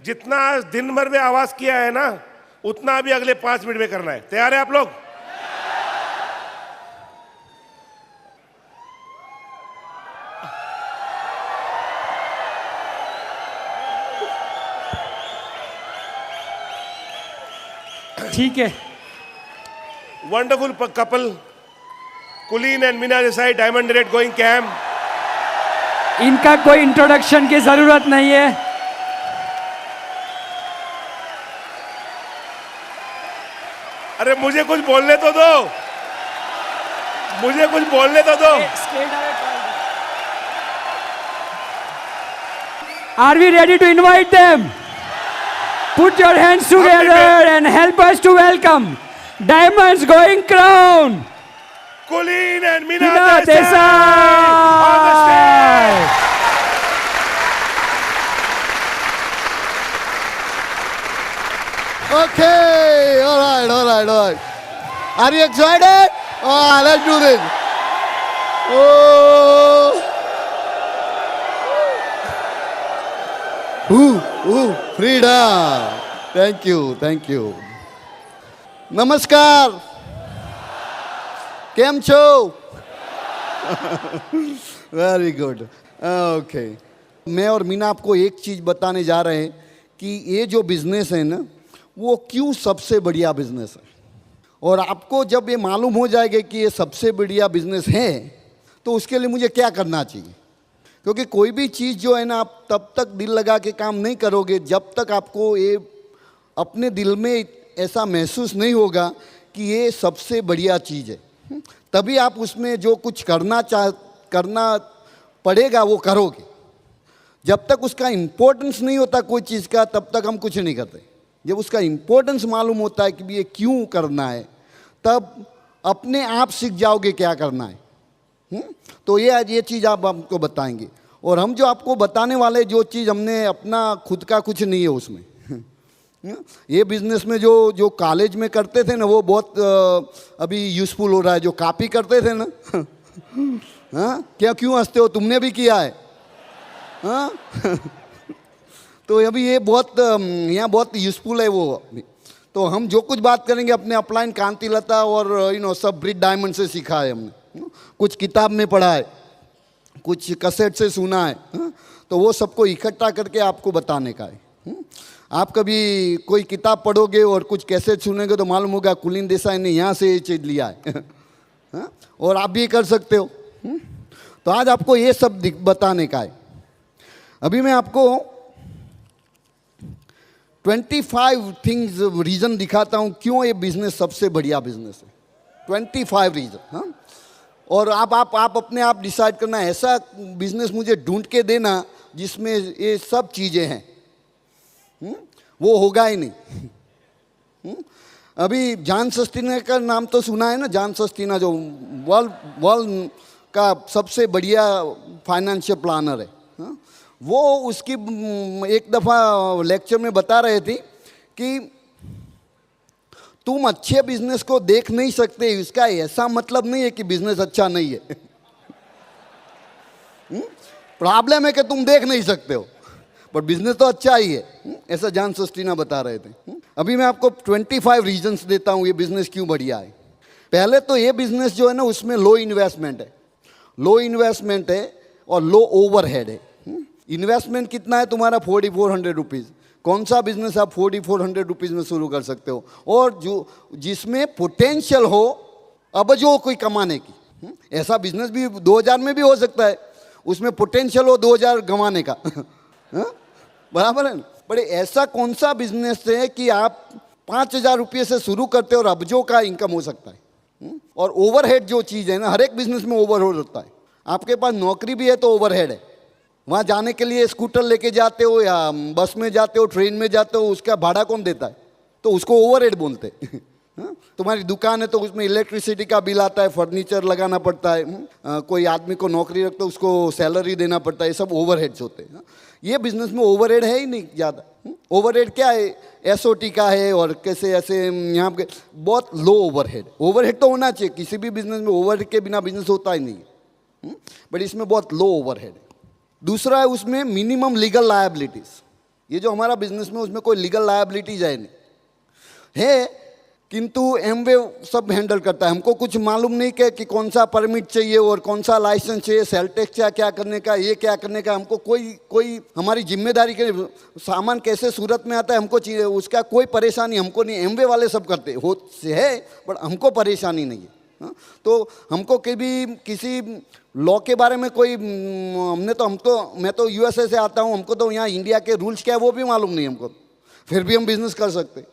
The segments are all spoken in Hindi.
जितना दिन भर में आवाज किया है ना, उतना भी अगले 5 मिनट में करना है। तैयार है आप लोग? ठीक है। Wonderful couple Kulin and Meena Desai, diamond red going came. इनका कोई इंट्रोडक्शन की जरूरत नहीं है। अरे मुझे कुछ बोलने तो दो, मुझे कुछ बोलने तो दो। Are we ready to invite them? Put your hands together and help us to welcome Diamonds Going Crown, कुलीन and Meena Meena Desai on the stage. Okay, all right. Are you excited? Oh, let's do this. Freedom. Thank you. नमस्कार, केम छो? Very good. ओके, मैं और मीना आपको एक चीज़ बताने जा रहे हैं कि ये जो बिजनेस है ना, वो क्यों सबसे बढ़िया बिजनेस है। और आपको जब ये मालूम हो जाएगा कि ये सबसे बढ़िया बिजनेस है, तो उसके लिए मुझे क्या करना चाहिए। क्योंकि कोई भी चीज़ जो है ना, आप तब तक दिल लगा के काम नहीं करोगे जब तक आपको ये अपने दिल में ऐसा महसूस नहीं होगा कि ये सबसे बढ़िया चीज़ है। तभी आप उसमें जो कुछ करना पड़ेगा वो करोगे। जब तक उसका इम्पोर्टेंस नहीं होता कोई चीज़ का, तब तक हम कुछ नहीं करते। जब उसका इम्पोर्टेंस मालूम होता है कि ये क्यों करना है, तब अपने आप सीख जाओगे क्या करना है। तो ये चीज़ आप हमको बताएंगे। और हम जो आपको बताने वाले जो चीज़ हमने अपना खुद का कुछ नहीं है उसमें। ये बिजनेस में जो कॉलेज में करते थे ना, वो बहुत अभी यूज़फुल हो रहा है। जो कॉपी करते थे ना, हाँ क्या, क्यों हंसते हो, तुमने भी किया है। हाँ तो अभी ये बहुत यहाँ बहुत यूज़फुल है वो। तो हम जो कुछ बात करेंगे अपने अपलाइन कांतिलता और सब ब्रिज डायमंड से सीखा है हमने। कुछ किताब में पढ़ा है, कुछ कैसेट से सुना है। तो वो सबको इकट्ठा करके आपको बताने का है। आप कभी कोई किताब पढ़ोगे और कुछ कैसेट सुनेंगे तो मालूम होगा कुलीन देसाई ने यहाँ से ये चीज़ लिया है। और आप भी कर सकते हो। तो आज आपको ये सब बताने का है। अभी मैं आपको 25 थिंग्स रीज़न दिखाता हूँ क्यों ये बिजनेस सबसे बढ़िया बिजनेस है। 25 रीज़न। हाँ, और आप अपने आप डिसाइड करना, ऐसा बिजनेस मुझे ढूंढ के देना जिसमें ये सब चीज़ें हैं। वो होगा ही नहीं। अभी जॉन सस्तीना का नाम तो सुना है ना। जॉन सस्तीना जो वर्ल्ड का सबसे बढ़िया फाइनेंशियल प्लानर है। वो उसकी एक दफ़ा लेक्चर में बता रहे थे कि तुम अच्छे बिजनेस को देख नहीं सकते, इसका ऐसा मतलब नहीं है कि बिजनेस अच्छा नहीं है। प्रॉब्लम है कि तुम देख नहीं सकते हो, पर बिजनेस तो अच्छा ही है। ऐसा जॉन सस्टीना बता रहे थे। अभी मैं आपको 25 रीजंस देता हूँ ये बिजनेस क्यों बढ़िया है। पहले तो ये बिजनेस जो है ना, उसमें लो इन्वेस्टमेंट है और लो ओवरहेड है। इन्वेस्टमेंट कितना है तुम्हारा? 4400 रुपीज़। कौन सा बिजनेस आप 4400 रुपीज़ में शुरू कर सकते हो, और जिसमें पोटेंशियल हो अबजो कोई कमाने की। ऐसा बिजनेस भी 2000 में भी हो सकता है, उसमें पोटेंशियल हो 2000 कमाने का। बराबर है ना। बड़े ऐसा कौन सा बिजनेस है कि आप 5000 रुपये से शुरू करते हो और अबजो का इनकम हो सकता है। और ओवरहेड जो चीज़ है ना, हर एक बिजनेस में ओवरहेड होता है। आपके पास नौकरी भी है तो ओवरहेड है। वहाँ जाने के लिए स्कूटर लेके जाते हो या बस में जाते हो, ट्रेन में जाते हो, उसका भाड़ा कौन देता है? तो उसको ओवरहेड बोलते हैं। तुम्हारी दुकान है तो उसमें इलेक्ट्रिसिटी का बिल आता है, फर्नीचर लगाना पड़ता है, कोई आदमी को नौकरी रखते हो उसको सैलरी देना पड़ता है, ये सब ओवरहेड्स होते हैं। ये बिजनेस में ओवरहेड है ही नहीं ज़्यादा। ओवरहेड क्या है? एसओटी का है, और कैसे ऐसे यहाँ पे बहुत लो ओवरहेड। ओवरहेड तो होना चाहिए किसी भी बिजनेस में, ओवरहेड के बिना बिजनेस होता ही नहीं बट इसमें बहुत लो ओवरहेड है। दूसरा है उसमें मिनिमम लीगल लायबिलिटीज़। ये जो हमारा बिजनेस में उसमें कोई लीगल लायबिलिटीज है नहीं है, किंतु एमवे सब हैंडल करता है। हमको कुछ मालूम नहीं कि कौन सा परमिट चाहिए और कौन सा लाइसेंस चाहिए, सेल टैक्स क्या करने का, ये क्या करने का, हमको कोई हमारी जिम्मेदारी के सामान कैसे सूरत में आता है हमको चाहिए, उसका कोई परेशानी हमको नहीं। एमवे वाले सब करते हो से है, बट हमको परेशानी नहीं है। हाँ? तो हमको कभी किसी लॉ के बारे में कोई मैं तो यूएसए से आता हूँ, हमको तो यहाँ इंडिया के रूल्स क्या है वो भी मालूम नहीं हमको, फिर भी हम बिजनेस कर सकते।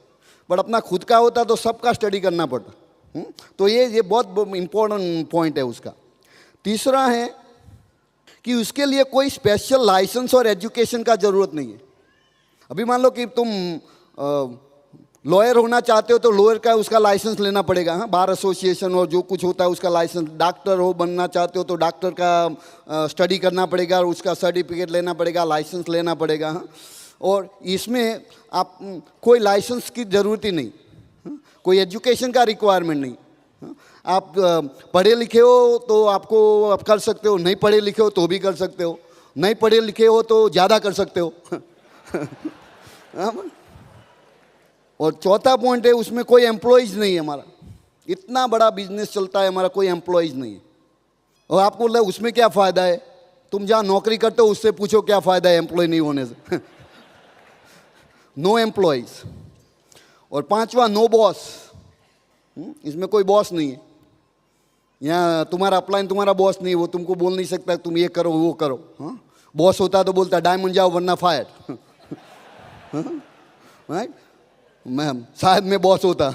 बट अपना खुद का होता तो सबका स्टडी करना पड़ता। तो ये बहुत इम्पोर्टेंट पॉइंट है उसका। तीसरा है कि उसके लिए कोई स्पेशल लाइसेंस और एजुकेशन का ज़रूरत नहीं है। अभी मान लो कि तुम लॉयर होना चाहते हो तो लॉयर का उसका लाइसेंस लेना पड़ेगा, हाँ, बार एसोसिएशन और जो कुछ होता है उसका लाइसेंस। डॉक्टर हो बनना चाहते हो तो डॉक्टर का स्टडी करना पड़ेगा और उसका सर्टिफिकेट लेना पड़ेगा, लाइसेंस लेना पड़ेगा। हाँ, और इसमें आप कोई लाइसेंस की ज़रूरत ही नहीं, कोई एजुकेशन का रिक्वायरमेंट नहीं। आप पढ़े लिखे हो तो आपको आप कर सकते हो, नहीं पढ़े लिखे हो तो भी कर सकते हो, नहीं पढ़े लिखे हो तो ज़्यादा कर सकते हो। और चौथा पॉइंट है उसमें कोई एम्प्लॉयज़ नहीं है हमारा। इतना बड़ा बिजनेस चलता है हमारा, कोई एम्प्लॉयज़ नहीं है। और आपको बोला उसमें क्या फ़ायदा है, तुम जहाँ नौकरी करते हो उससे पूछो क्या फ़ायदा है एम्प्लॉय नहीं होने से। No employees. और पांचवा नो बॉस। इसमें कोई बॉस नहीं है यहाँ, तुम्हारा अपलाइन तुम्हारा बॉस नहीं है, वो तुमको बोल नहीं सकता तुम ये करो वो करो। हाँ, बॉस होता तो बोलता डायमंड जाओ वरना फायर। राइट, मैं शायद मैं बॉस होता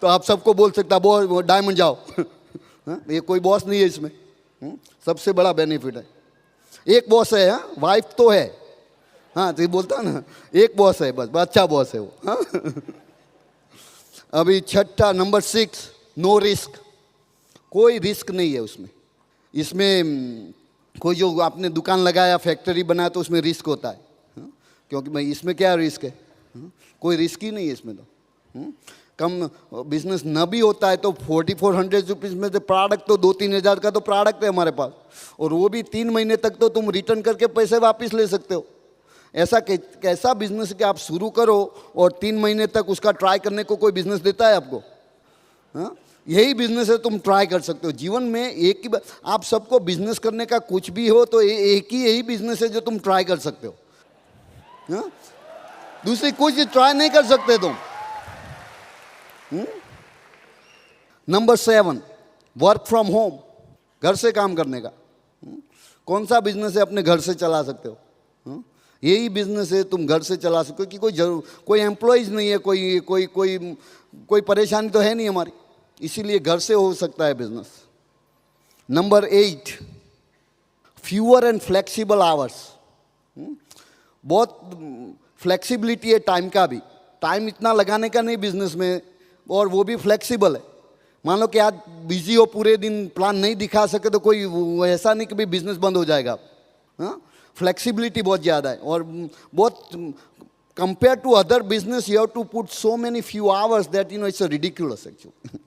तो आप सबको बोल सकता बॉस डायमंड जाओ। ये कोई बॉस नहीं है इसमें। सबसे बड़ा बेनिफिट है एक बॉस है। हाँ, वाइफ तो है, हाँ तो ये बोलता ना एक बॉस है, बस अच्छा बॉस है वो। हाँ? अभी छठा नंबर 6, नो रिस्क। कोई रिस्क नहीं है उसमें। इसमें कोई जो आपने दुकान लगाया, फैक्ट्री बनाया तो उसमें रिस्क होता है। हाँ? क्योंकि भाई इसमें क्या रिस्क है, हाँ? कोई रिस्क ही नहीं है इसमें तो। कम बिजनेस न भी होता है तो 4400 रुपीज़ में से प्रोडक्ट तो 2-3 हज़ार का तो प्रोडक्ट है हमारे पास, और वो भी 3 महीने तक तो तुम रिटर्न करके पैसे वापस ले सकते हो। ऐसा कैसा बिजनेस है कि आप शुरू करो और 3 महीने तक उसका ट्राई करने को कोई बिजनेस देता है आपको? हाँ, यही बिजनेस है, तुम ट्राई कर सकते हो जीवन में। एक ही आप सबको बिजनेस करने का कुछ भी हो तो एक ही यही बिजनेस है जो तुम ट्राई कर सकते हो। हाँ, दूसरी कुछ ट्राई नहीं कर सकते तुम। Number 7, work from home. घर से काम करने का। कौन सा बिजनेस है अपने घर से चला सकते हो? यही बिजनेस है तुम घर से चला सकते हो कि कोई एम्प्लॉयज़ नहीं है, कोई परेशानी तो है नहीं हमारी, इसीलिए घर से हो सकता है business. Number 8, fewer and flexible hours. बहुत फ्लेक्सिबिलिटी है टाइम का भी, टाइम इतना लगाने का नहीं बिजनेस में, और वो भी फ्लेक्सिबल है। मान लो कि आज बिजी हो, पूरे दिन प्लान नहीं दिखा सके तो कोई ऐसा नहीं कि भाई बिजनेस बंद हो जाएगा। हाँ, फ्लेक्सिबिलिटी बहुत ज़्यादा है, और बहुत compare to other business you have to put so many few hours that you know it's ridiculous actually.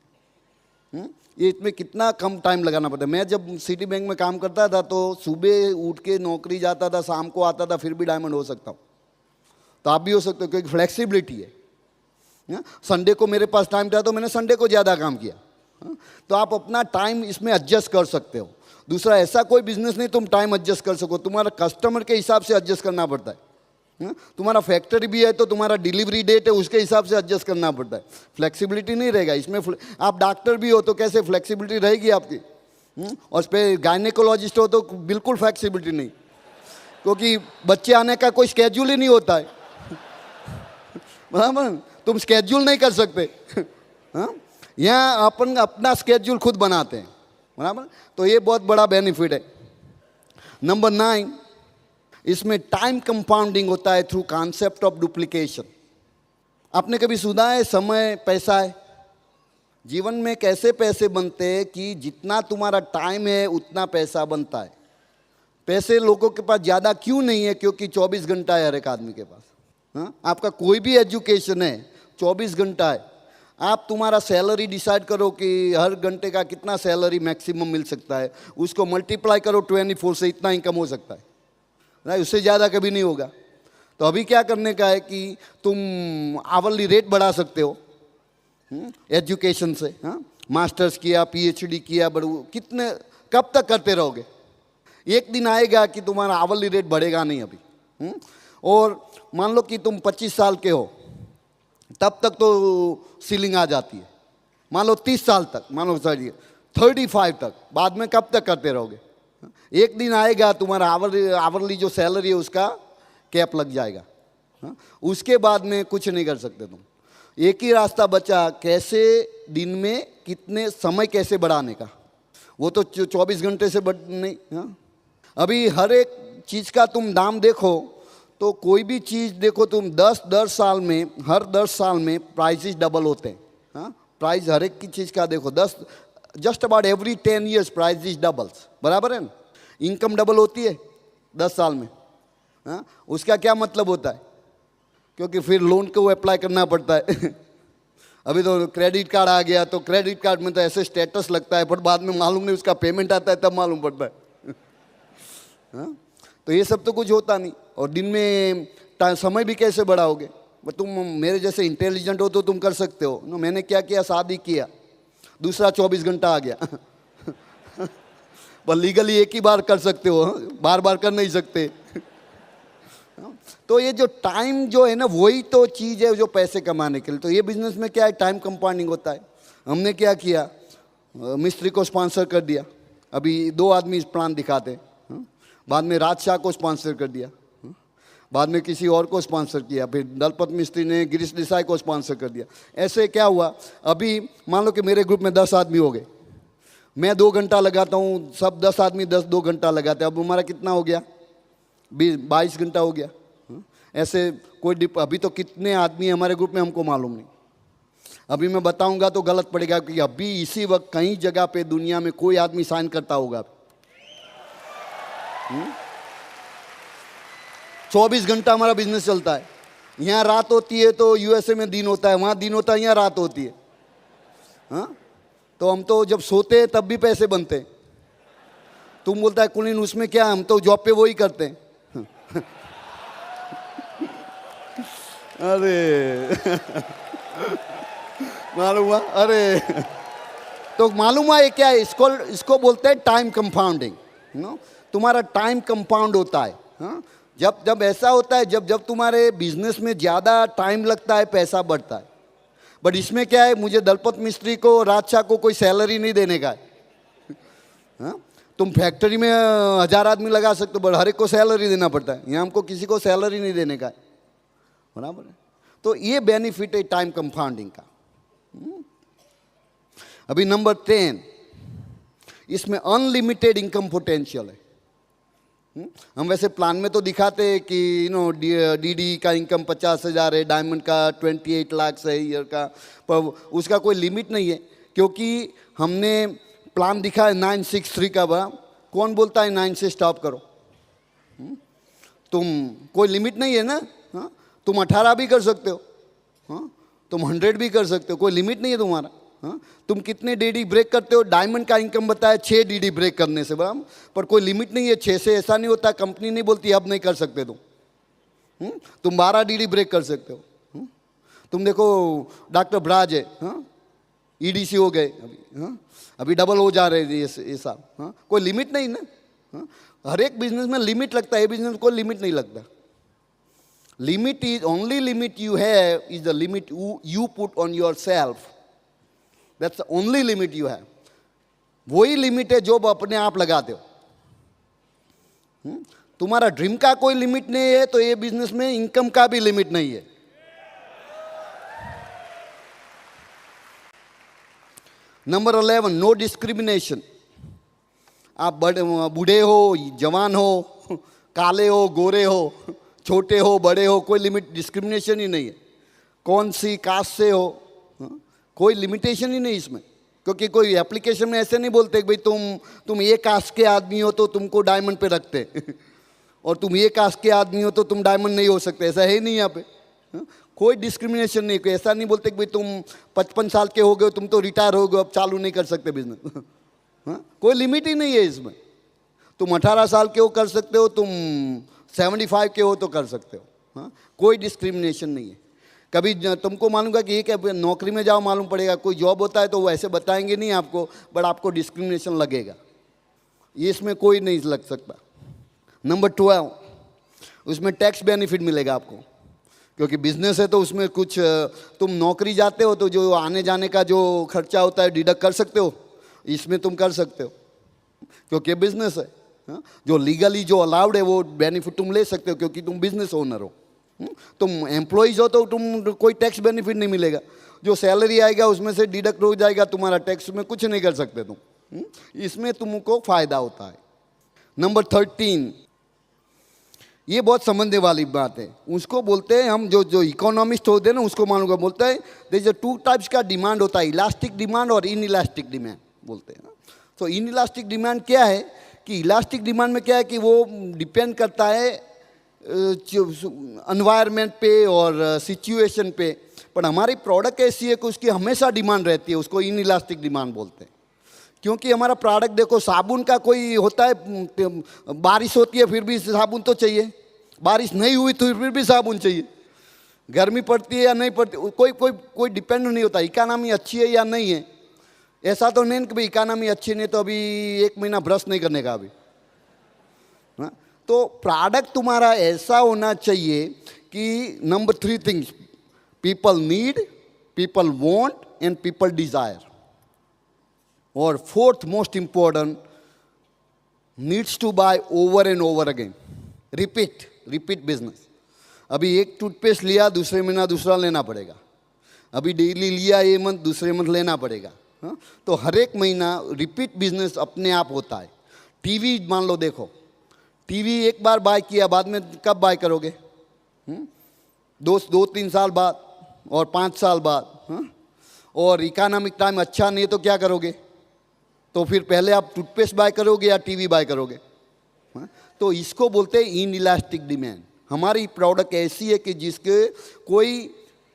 ये इसमें कितना कम टाइम लगाना पड़ता है। मैं जब सिटी बैंक में काम करता था तो सुबह उठ के नौकरी जाता था, शाम को आता था, फिर भी डायमंड हो सकता हूँ, तो आप भी हो सकते हो क्योंकि फ्लेक्सिबिलिटी है। संडे को मेरे पास टाइम था तो मैंने संडे को ज़्यादा काम किया। तो आप अपना टाइम इसमें एडजस्ट कर सकते हो। दूसरा, ऐसा कोई बिजनेस नहीं तुम टाइम एडजस्ट कर सको, तुम्हारा कस्टमर के हिसाब से एडजस्ट करना पड़ता है। तुम्हारा फैक्ट्री भी है तो तुम्हारा डिलीवरी डेट है उसके हिसाब से एडजस्ट करना पड़ता है। फ्लेक्सिबिलिटी नहीं रहेगा इसमें। आप डॉक्टर भी हो तो कैसे फ्लेक्सिबिलिटी रहेगी आपकी? और उस पर गायनेकोलॉजिस्ट हो तो बिल्कुल फ्लेक्सिबिलिटी नहीं, क्योंकि बच्चे आने का कोई स्केड्यूल ही नहीं होता है। बराबर, तुम स्केड्यूल नहीं कर सकते। हाँ, यहाँ अपन अपना स्केड्यूल खुद बनाते हैं, बराबर। तो ये बहुत बड़ा बेनिफिट है। नंबर 9, इसमें टाइम कंपाउंडिंग होता है थ्रू कॉन्सेप्ट ऑफ डुप्लीकेशन। आपने कभी सुना है समय पैसा है? जीवन में कैसे पैसे बनते हैं कि जितना तुम्हारा टाइम है उतना पैसा बनता है। पैसे लोगों के पास ज़्यादा क्यों नहीं है? क्योंकि 24 घंटा है हर एक आदमी के पास। हाँ, आपका कोई भी एजुकेशन है 24 घंटा है। आप तुम्हारा सैलरी डिसाइड करो कि हर घंटे का कितना सैलरी मैक्सिमम मिल सकता है, उसको मल्टीप्लाई करो 24 से, इतना इनकम हो सकता है, राइट? उससे ज़्यादा कभी नहीं होगा। तो अभी क्या करने का है कि तुम आवरली रेट बढ़ा सकते हो एजुकेशन से। हाँ, मास्टर्स किया, पीएचडी किया, कितने कब तक करते रहोगे? एक दिन आएगा कि तुम्हारा आवरली रेट बढ़ेगा नहीं अभी। और मान लो कि तुम 25 साल के हो, तब तक तो सीलिंग आ जाती है। मान लो 30 साल तक, मान लो 35 तक, बाद में कब तक करते रहोगे? एक दिन आएगा तुम्हारा आवरली जो सैलरी है उसका कैप लग जाएगा। उसके बाद में कुछ नहीं कर सकते तुम। एक ही रास्ता बचा, कैसे दिन में कितने समय कैसे बढ़ाने का। वो तो 24 घंटे से बढ़ नहीं। हाँ, अभी हर एक चीज़ का तुम दाम देखो तो कोई भी चीज़ देखो तुम 10 साल में, हर 10 साल में प्राइसेस डबल होते हैं। हाँ, प्राइस हर एक की चीज़ का देखो, just about every 10 years prices doubles, बराबर है ना? इनकम डबल होती है 10 साल में। हाँ, उसका क्या मतलब होता है? क्योंकि फिर लोन को अप्लाई करना पड़ता है। अभी तो क्रेडिट कार्ड आ गया, तो क्रेडिट कार्ड में तो ऐसे स्टेटस लगता है, पर बाद में मालूम नहीं, उसका पेमेंट आता है तब मालूम पड़ता है। हाँ? तो ये सब तो कुछ होता नहीं। और दिन में समय भी कैसे बढ़ाओगे? तुम मेरे जैसे इंटेलिजेंट हो तो तुम कर सकते हो। मैंने क्या किया, शादी किया, दूसरा 24 घंटा आ गया। पर लीगली एक ही बार कर सकते हो, बार बार कर नहीं सकते। तो ये जो टाइम जो है ना, वही तो चीज़ है जो पैसे कमाने के लिए। तो ये बिजनेस में क्या है, टाइम कंपाउंडिंग होता है। हमने क्या किया, मिस्त्री को स्पॉन्सर कर दिया। अभी 2 आदमी इस प्लान दिखाते, बाद में राजशाह को स्पॉन्सर कर दिया, बाद में किसी और को स्पॉन्सर किया, फिर दलपत मिस्त्री ने गिरीश देसाई को स्पॉन्सर कर दिया। ऐसे क्या हुआ, अभी मान लो कि मेरे ग्रुप में 10 आदमी हो गए, मैं 2 घंटा लगाता हूँ, सब 10 आदमी 2 घंटा लगाते हैं। अब हमारा कितना हो गया, 22 घंटा हो गया। ऐसे कोई अभी तो कितने आदमी हमारे ग्रुप में हमको मालूम नहीं। अभी मैं बताऊंगा तो गलत पड़ेगा, क्योंकि अभी इसी वक्त कहीं जगह पे दुनिया में कोई आदमी साइन करता होगा। 24 घंटा हमारा बिजनेस चलता है। यहाँ रात होती है तो यूएसए में दिन होता है, वहाँ दिन होता है, यहाँ रात होती है। हाँ, तो हम तो जब सोते हैं तब भी पैसे बनते हैं। तुम बोलता है कुलीन उसमें क्या, हम तो जॉब पे वही करते हैं। अरे मालूम हुआ? अरे तो मालूम हुआ ये क्या है, इसको बोलते हैं टाइम कंपाउंडिंग। तुम्हारा टाइम कंपाउंड होता है। हाँ, जब ऐसा होता है, जब तुम्हारे बिजनेस में ज़्यादा टाइम लगता है, पैसा बढ़ता है। बट इसमें क्या है, मुझे दलपत मिस्त्री को, राजशाह को कोई सैलरी नहीं देने का है। हाँ, तुम फैक्ट्री में 1000 आदमी लगा सकते हो, बट हर एक को सैलरी देना पड़ता है। यहाँ हमको किसी को सैलरी नहीं देने का है, बराबर है? तो ये बेनिफिट है टाइम कंपाउंडिंग का। अभी नंबर 10, इसमें अनलिमिटेड इनकम पोटेंशियल है। हम वैसे प्लान में तो दिखाते हैं कि डीडी का इनकम 50,000 है, डायमंड का 28 लाख है ईयर का, पर उसका कोई लिमिट नहीं है। क्योंकि हमने प्लान दिखा है 963 का बड़ा। कौन बोलता है 9 से स्टॉप करो? तुम कोई लिमिट नहीं है ना। हाँ, तुम 18 भी कर सकते हो, हाँ, तुम 100 भी कर सकते हो, कोई लिमिट नहीं है तुम्हारा। हाँ, तुम कितने डीडी ब्रेक करते हो? डायमंड का इनकम बताया 6 डीडी ब्रेक करने से, बराबर, पर कोई लिमिट नहीं है 6 से। ऐसा नहीं होता, कंपनी नहीं बोलती अब नहीं कर सकते तुम 12 डीडी ब्रेक कर सकते हो। तुम देखो डॉक्टर ब्राज है, हाँ, ईडीसी हो गए अभी। हाँ, अभी डबल हो जा रहे हैं ये साल। हाँ, कोई लिमिट नहीं ना। हाँ, हर एक बिजनेस में लिमिट लगता है, ये बिजनेस में कोई लिमिट नहीं लगता। Limit is only limit you have is the limit you put on your self. That's the only limit you have. वही लिमिट है जो अपने आप लगाते हो। तुम्हारा ड्रीम का कोई लिमिट नहीं है, तो ये बिजनेस में इनकम का भी लिमिट नहीं है। Number 11, no discrimination. आप बूढ़े हो, जवान हो, काले हो, गोरे हो, छोटे हो, बड़े हो, कोई लिमिट, डिस्क्रिमिनेशन ही नहीं है। कौन सी कास्ट से हो, कोई लिमिटेशन ही नहीं इसमें। क्योंकि कोई एप्लीकेशन में ऐसे नहीं बोलते कि भाई तुम ये कास्ट के आदमी हो तो तुमको डायमंड पे रखते और तुम ये कास्ट के आदमी हो तो तुम डायमंड नहीं हो सकते। ऐसा है नहीं यहाँ पे। कोई डिस्क्रिमिनेशन नहीं। कोई ऐसा नहीं बोलते कि भाई तुम 55 साल के हो गए, तुम तो रिटायर हो गए, अब चालू नहीं कर सकते बिजनेस। कोई लिमिट ही नहीं है इसमें। तुम 18 साल के हो कर सकते हो, तुम 75 के हो तो कर सकते हो। हाँ, कोई डिस्क्रिमिनेशन नहीं है। कभी तुमको मालूम कि एक नौकरी में जाओ मालूम पड़ेगा, कोई जॉब होता है तो वो ऐसे बताएंगे नहीं आपको, बट आपको डिस्क्रिमिनेशन लगेगा, ये इसमें कोई नहीं लग सकता। नंबर 12, उसमें टैक्स बेनिफिट मिलेगा आपको, क्योंकि बिजनेस है तो उसमें कुछ तुम नौकरी जाते हो तो जो आने जाने का जो खर्चा होता है डिडक्ट कर सकते हो, इसमें तुम कर सकते हो क्योंकि बिजनेस है। हाँ? जो लीगली जो अलाउड है वो बेनिफिट तुम ले सकते हो क्योंकि तुम बिजनेस ओनर हो। तुम एम्प्लॉइज हो तो तुम कोई टैक्स बेनिफिट नहीं मिलेगा, जो सैलरी आएगा उसमें से डिडक्ट हो जाएगा तुम्हारा टैक्स, में कुछ नहीं कर सकते तुम। इसमें तुमको फायदा होता है। नंबर 13, ये बहुत समझने वाली बात है, उसको बोलते हैं हम जो इकोनॉमिस्ट होते हैं ना उसको मालूम का बोलते हैं देयर इज 2 टाइप्स का डिमांड होता है, इलास्टिक डिमांड और इन इलास्टिक डिमांड बोलते हैं। तो इन इलास्टिक डिमांड क्या है कि इलास्टिक डिमांड में क्या है कि वो डिपेंड करता है एनवायरनमेंट पे और सिचुएशन पे, पर हमारी प्रोडक्ट ऐसी है कि उसकी हमेशा डिमांड रहती है, उसको इन इलास्टिक डिमांड बोलते हैं। क्योंकि हमारा प्रोडक्ट देखो, साबुन का कोई होता है, बारिश होती है फिर भी साबुन तो चाहिए, बारिश नहीं हुई तो फिर भी साबुन चाहिए, गर्मी पड़ती है या नहीं पड़ती, कोई कोई कोई डिपेंड नहीं होता, इकानमी अच्छी है या नहीं है। ऐसा तो नहीं कि भाई इकानमी अच्छी नहीं तो अभी 1 महीना ब्रश नहीं करने का अभी। हाँ? तो प्रोडक्ट तुम्हारा ऐसा होना चाहिए कि number 3 things, people need, people want and people desire, और 4th most important, needs to buy over and over again, repeat business. अभी एक टूथपेस्ट लिया, दूसरे महीना दूसरा लेना पड़ेगा, अभी डेली लिया ये मंथ, दूसरे मंथ लेना पड़ेगा। हाँ? तो हर एक महीना रिपीट बिजनेस अपने आप होता है। टीवी मान लो, देखो टीवी एक बार बाय किया, बाद में कब बाय करोगे? 2-3 साल बाद और 5 साल बाद। हाँ? और इकोनॉमिक टाइम अच्छा नहीं है तो क्या करोगे? तो फिर पहले आप टूथपेस्ट बाय करोगे या टीवी बाय करोगे? हाँ? तो इसको बोलते हैं इन इलास्टिक डिमांड। हमारी प्रोडक्ट ऐसी है कि जिसके कोई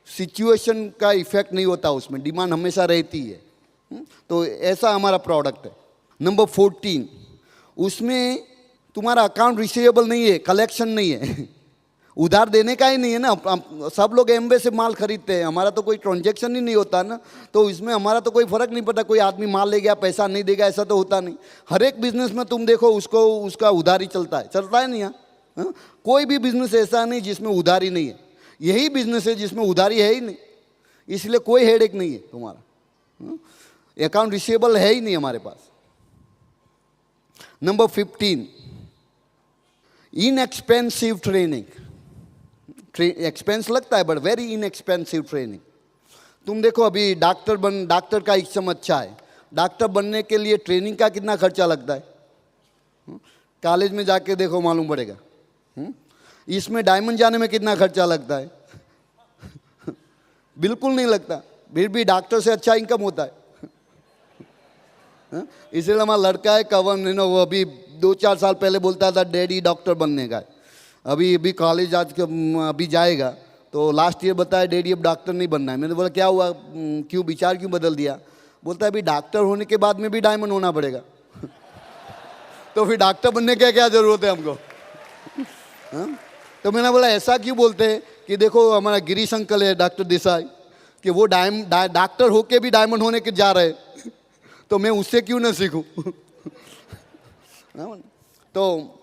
सिचुएशन का इफेक्ट नहीं होता, उसमें डिमांड हमेशा रहती है। तो ऐसा हमारा प्रोडक्ट है। नंबर 14, उसमें तुम्हारा अकाउंट रिसीवेबल नहीं है, कलेक्शन नहीं है, उधार देने का ही नहीं है ना। सब लोग एमवे से माल खरीदते हैं, हमारा तो कोई ट्रांजैक्शन ही नहीं होता ना, तो इसमें हमारा तो कोई फर्क नहीं पड़ता, कोई आदमी माल ले गया पैसा नहीं देगा ऐसा तो होता नहीं। हर एक बिजनेस में तुम देखो उसको उसका उधारी चलता है नहीं यहाँ। हाँ? कोई भी बिजनेस ऐसा नहीं जिसमें उधारी नहीं है, यही बिजनेस है जिसमें उधारी है ही नहीं, इसलिए कोई हेडेक नहीं है तुम्हारा। अकाउंट रिसीवेबल है ही नहीं हमारे पास। Number 15, inexpensive training. एक्सपेंस लगता है बट वेरी इनएक्सपेंसिव ट्रेनिंग। तुम देखो अभी डॉक्टर का एग्जाम अच्छा है, डॉक्टर बनने के लिए ट्रेनिंग का कितना खर्चा लगता है? कॉलेज में जाके देखो मालूम पड़ेगा। इसमें डायमंड जाने में कितना खर्चा लगता है? बिल्कुल नहीं लगता, फिर भी डॉक्टर से अच्छा इनकम होता है। इसलिए हमारा लड़का है कवन, वो अभी 2-4 साल पहले बोलता था डैडी डॉक्टर बनने का है। अभी कॉलेज अभी जाएगा तो लास्ट ईयर बताया डैडी अब डॉक्टर नहीं बनना है। मैंने बोला क्या हुआ, क्यों विचार क्यों बदल दिया? बोलता है अभी डॉक्टर होने के बाद में भी डायमंड होना पड़ेगा। तो फिर डॉक्टर बनने की क्या जरूरत है हमको? हाँ? तो मैंने बोला ऐसा क्यों बोलते हैं कि देखो हमारा गिरीश अंकल है डॉक्टर देसाई, कि वो डॉक्टर होके भी डायमंड होने के जा रहे, तो मैं उससे क्यों ना सीखूं? तो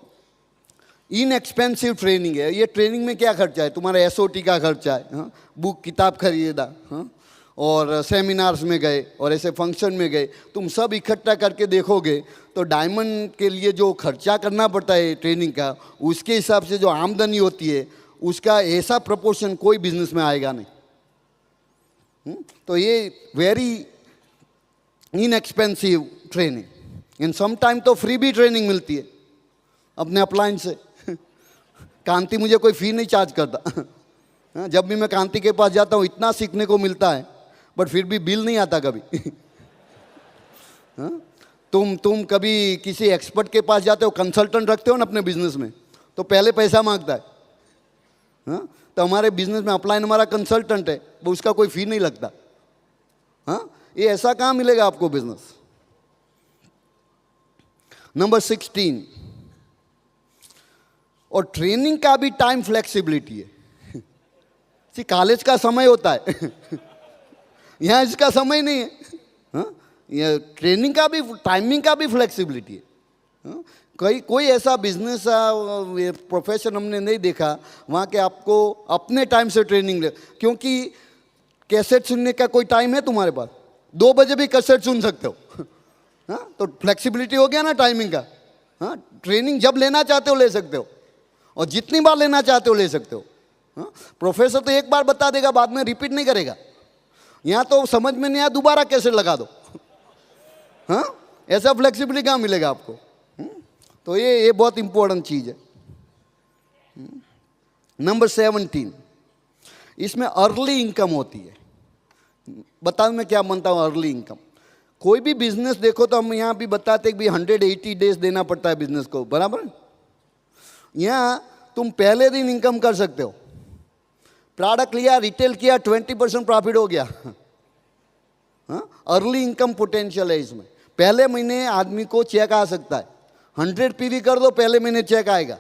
इनएक्सपेंसिव ट्रेनिंग है ये। ट्रेनिंग में क्या खर्चा है? तुम्हारा एसओटी का खर्चा है, हाँ? बुक किताब खरीदा, हाँ? और सेमिनार्स में गए और ऐसे फंक्शन में गए, तुम सब इकट्ठा करके देखोगे तो डायमंड के लिए जो खर्चा करना पड़ता है ट्रेनिंग का, उसके हिसाब से जो आमदनी होती है उसका ऐसा प्रपोर्शन कोई बिजनेस में आएगा नहीं। तो ये वेरी इनएक्सपेंसिव ट्रेनिंग। इन सम टाइम तो फ्री भी ट्रेनिंग मिलती है अपने अपलाइन से। कांति मुझे कोई फी नहीं चार्ज करता। जब भी मैं कांति के पास जाता हूँ इतना सीखने को मिलता है, बट फिर भी बिल नहीं आता कभी। तुम कभी किसी एक्सपर्ट के पास जाते हो, कंसल्टेंट रखते हो ना अपने बिजनेस में, तो पहले पैसा मांगता है। हाँ? तो हमारे बिजनेस में अपलाइन हमारा कंसल्टेंट है, वो उसका कोई फी नहीं लगता। हाँ? ये ऐसा कहाँ मिलेगा आपको बिजनेस? नंबर 16, और ट्रेनिंग का भी टाइम फ्लेक्सिबिलिटी है। कॉलेज का समय होता है यहाँ इसका समय नहीं है। हाँ? ये ट्रेनिंग का भी, टाइमिंग का भी फ्लेक्सिबिलिटी है। हाँ? कोई ऐसा बिजनेस प्रोफेशन हमने नहीं देखा वहाँ के आपको अपने टाइम से ट्रेनिंग ले, क्योंकि कैसेट सुनने का कोई टाइम है तुम्हारे पास? 2 बजे भी कैसेट सुन सकते हो। हाँ? तो फ्लेक्सिबिलिटी हो गया ना टाइमिंग का। हाँ? ट्रेनिंग जब लेना चाहते हो ले सकते हो, और जितनी बार लेना चाहते हो ले सकते हो। हाँ? प्रोफेसर तो एक बार बता देगा, बाद में रिपीट नहीं करेगा। यहाँ तो समझ में नहीं आया दोबारा कैसे लगा दो। हाँ? ऐसा फ्लेक्सिबिलिटी कहाँ मिलेगा आपको? तो ये बहुत इंपॉर्टेंट चीज़ है। नंबर 17, इसमें अर्ली इनकम होती है। बताओ मैं क्या मानता हूँ अर्ली इनकम। कोई भी बिजनेस देखो तो हम यहाँ भी बताते हैं कि 180 डेज देना पड़ता है बिजनेस को, बराबर। यहाँ तुम पहले दिन इनकम कर सकते हो। प्रोडक्ट लिया, रिटेल किया, 20% प्रॉफिट हो गया। हाँ? अर्ली इनकम पोटेंशियल है इसमें। पहले महीने आदमी को चेक आ सकता है। 100 पीवी कर दो, पहले महीने चेक आएगा।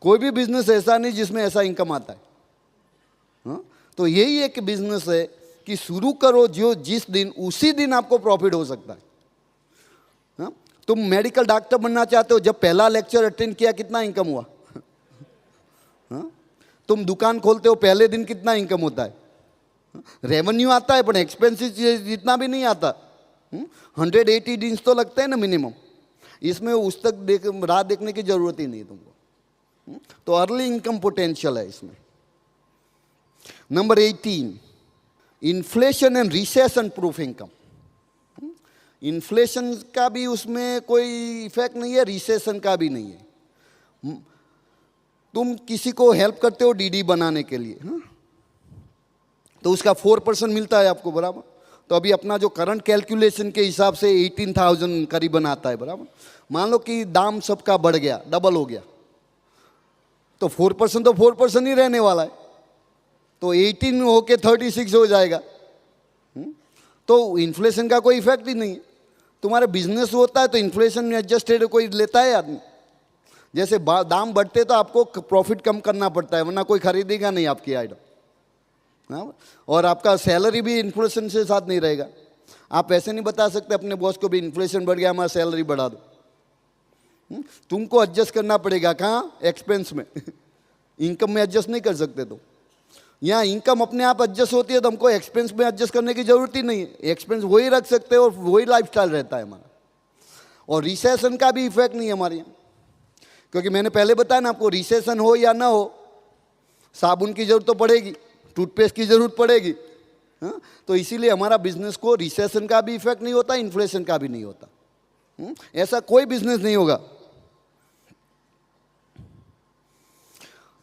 कोई भी बिजनेस ऐसा नहीं जिसमें ऐसा इनकम आता है। हाँ? तो यही एक बिजनेस है कि शुरू करो जो जिस दिन, उसी दिन आपको प्रॉफिट हो सकता है। हाँ? तुम मेडिकल डॉक्टर बनना चाहते हो, जब पहला लेक्चर अटेंड किया कितना इनकम हुआ? हाँ? तुम दुकान खोलते हो, पहले दिन कितना इनकम होता है? रेवेन्यू आता है, पर एक्सपेंसिस जितना भी नहीं आता। 180 दिन तो लगते हैं ना मिनिमम। इसमें उस तक राह देखने की जरूरत ही नहीं है तुमको। तो अर्ली इनकम पोटेंशियल है इसमें। Number 18, inflation and recession proof income. Inflation का भी उसमें कोई इफेक्ट नहीं है, रिसेशन का भी नहीं है। तुम किसी को हेल्प करते हो डीडी बनाने के लिए, हाँ? तो उसका 4% मिलता है आपको, बराबर। तो अभी अपना जो करंट कैलकुलेशन के हिसाब से 18,000 करीबन आता है, बराबर। मान लो कि दाम सबका बढ़ गया, डबल हो गया, तो 4% तो 4% ही रहने वाला है। तो 18 होके 36 हो जाएगा। तो इन्फ्लेशन का कोई इफेक्ट ही नहीं है। तुम्हारा बिजनेस होता है तो इन्फ्लेशन में एडजस्टेड कोई लेता है आदमी। जैसे दाम बढ़ते तो आपको प्रॉफिट कम करना पड़ता है, वरना कोई खरीदेगा नहीं आपकी आइटम। हाँ? और आपका सैलरी भी इन्फ्लेशन से साथ नहीं रहेगा। आप ऐसे नहीं बता सकते अपने बॉस को भी इन्फ्लेशन बढ़ गया, हमारा सैलरी बढ़ा दो। तुमको एडजस्ट करना पड़ेगा। कहाँ? एक्सपेंस में। इनकम में एडजस्ट नहीं कर सकते। तो यहाँ इनकम अपने आप एडजस्ट होती है, तो हमको एक्सपेंस में एडजस्ट करने की जरूरत ही नहीं है। एक्सपेंस वही रख सकते हो और वही लाइफस्टाइल रहता है हमारा। और रिसेशन का भी इफेक्ट नहीं है हमारे यहाँ, क्योंकि मैंने पहले बताया ना आपको, रिसेशन हो या ना हो, साबुन की जरूरत तो पड़ेगी, टूथपेस्ट की जरूरत पड़ेगी। हाँ? तो इसीलिए हमारा बिजनेस को रिसेशन का भी इफेक्ट नहीं होता, इन्फ्लेशन का भी नहीं होता। ऐसा कोई बिजनेस नहीं होगा।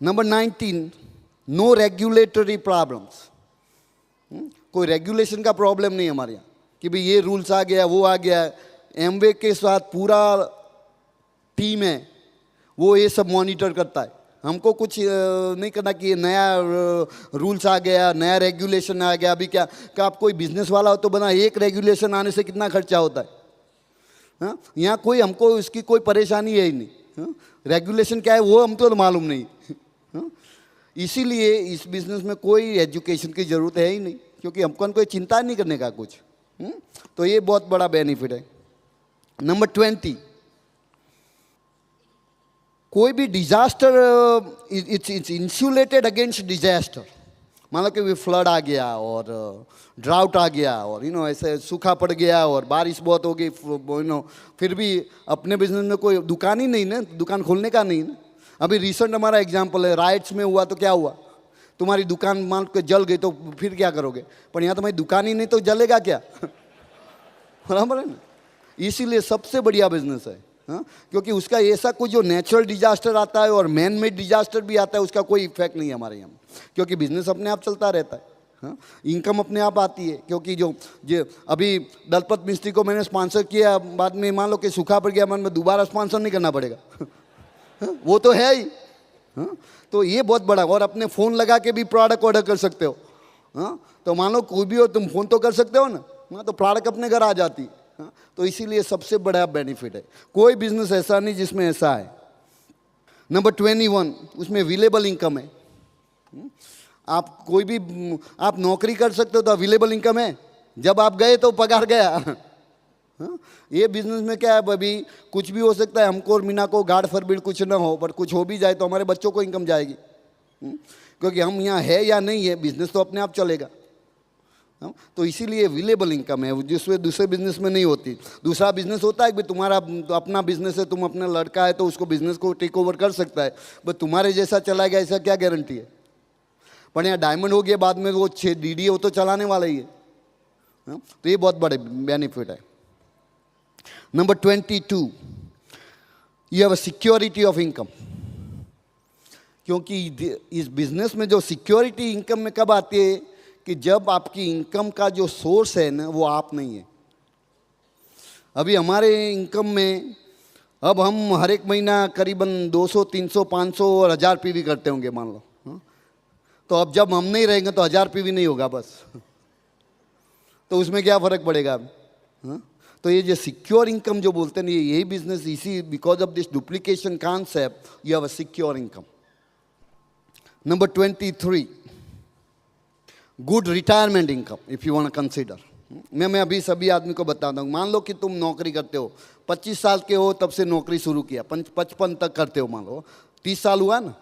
Number 19, no regulatory problems. कोई रेगुलेशन का प्रॉब्लम नहीं हमारे यहाँ कि भाई ये रूल्स आ गया, वो आ गया। एमवे के साथ पूरा टीम है, वो ये सब मॉनिटर करता है। हमको कुछ नहीं करना कि ये नया रूल्स आ गया, नया रेगुलेशन आ गया। अभी क्या आप कोई बिजनेस वाला हो तो बना, एक रेगुलेशन आने से कितना खर्चा होता है। हाँ? यहाँ कोई हमको इसकी कोई परेशानी है ही नहीं। हाँ? रेगुलेशन क्या है वो हमको तो मालूम नहीं। हाँ? इसीलिए इस बिजनेस में कोई एजुकेशन की ज़रूरत है ही नहीं, क्योंकि हमको कोई चिंता नहीं करने का कुछ। तो ये बहुत बड़ा बेनिफिट है। नंबर 20, कोई भी disaster, it's insulated against disaster. मान लो कि फ्लड आ गया और ड्राउट आ गया और ऐसे सूखा पड़ गया और बारिश बहुत हो गई, फिर भी अपने बिजनेस में कोई दुकान ही नहीं ना, दुकान खोलने का नहीं ना। अभी रिसेंट हमारा एग्जांपल है, राइट्स में हुआ तो क्या हुआ, तुम्हारी दुकान मान के जल गई तो फिर क्या करोगे। पर यहाँ तुम्हारी दुकान ही नहीं तो जलेगा क्या। बराबर है ना। इसीलिए सबसे बढ़िया बिजनेस है। हाँ? क्योंकि उसका ऐसा कोई जो नेचुरल डिजास्टर आता है और मैन मेड डिजास्टर भी आता है, उसका कोई इफेक्ट नहीं है हमारे यहाँ, क्योंकि बिजनेस अपने आप चलता रहता है। हाँ? इनकम अपने आप आती है, क्योंकि जो अभी दलपत मिस्त्री को मैंने स्पॉन्सर किया, बाद में मान लो कि सूखा पड़ गया, मन में दोबारा स्पॉन्सर नहीं करना पड़ेगा। हाँ? वो तो है ही। हाँ? तो ये बहुत बड़ा। और अपने फ़ोन लगा के भी प्रोडक्ट ऑर्डर कर सकते हो। हाँ? तो मान लो कोई भी हो, तुम फ़ोन तो कर सकते हो ना। हाँ? तो प्रोडक्ट अपने घर आ जाती है। हाँ? तो इसीलिए सबसे बड़ा बेनिफिट है। कोई बिजनेस ऐसा नहीं जिसमें ऐसा है। नंबर 21, उसमें अवेलेबल इनकम है। आप कोई भी आप नौकरी कर सकते हो तो अवेलेबल इनकम है, जब आप गए तो पगार गया। हाँ? ये बिजनेस में क्या है, अभी कुछ भी हो सकता है, हमको और मीना को गार्ड फॉरबिड कुछ ना हो, पर कुछ हो भी जाए तो हमारे बच्चों को इनकम जाएगी। क्योंकि हम यहाँ है या नहीं है, बिजनेस तो अपने आप चलेगा। तो इसीलिए अवेलेबल इनकम है, जिसमें दूसरे बिजनेस में नहीं होती। दूसरा बिजनेस होता है कि तुम्हारा तो अपना बिजनेस है, तुम अपना लड़का है तो उसको बिजनेस को टेक ओवर कर सकता है, बट तुम्हारे जैसा चला गया ऐसा क्या गारंटी है। पर यहाँ डायमंड हो गया, बाद में वो 6 DD वो तो चलाने वाला ही है। तो ये बहुत बड़े बेनिफिट है। Number 22, you have a security of income. क्योंकि इस बिजनेस में जो सिक्योरिटी इनकम में कब आती है कि जब आपकी इनकम का जो सोर्स है ना वो आप नहीं है। अभी हमारे इनकम में अब हम हर एक महीना करीबन 200, 300, 500 और 1000 PV करते होंगे मान लो। तो अब जब हम नहीं रहेंगे तो 1000 PV नहीं होगा बस। तो उसमें क्या फ़र्क पड़ेगा। तो ये जो सिक्योर इनकम जो बोलते हैं यही बिजनेस, इसी because of this duplication concept you have a secure income. Number 23, good retirement income if you want to consider. मैं अभी सभी आदमी को बताता हूँ, मान लो कि तुम नौकरी करते हो, 25 साल के हो तब से नौकरी शुरू किया, 55 तक करते हो, मान लो 30 साल हुआ ना।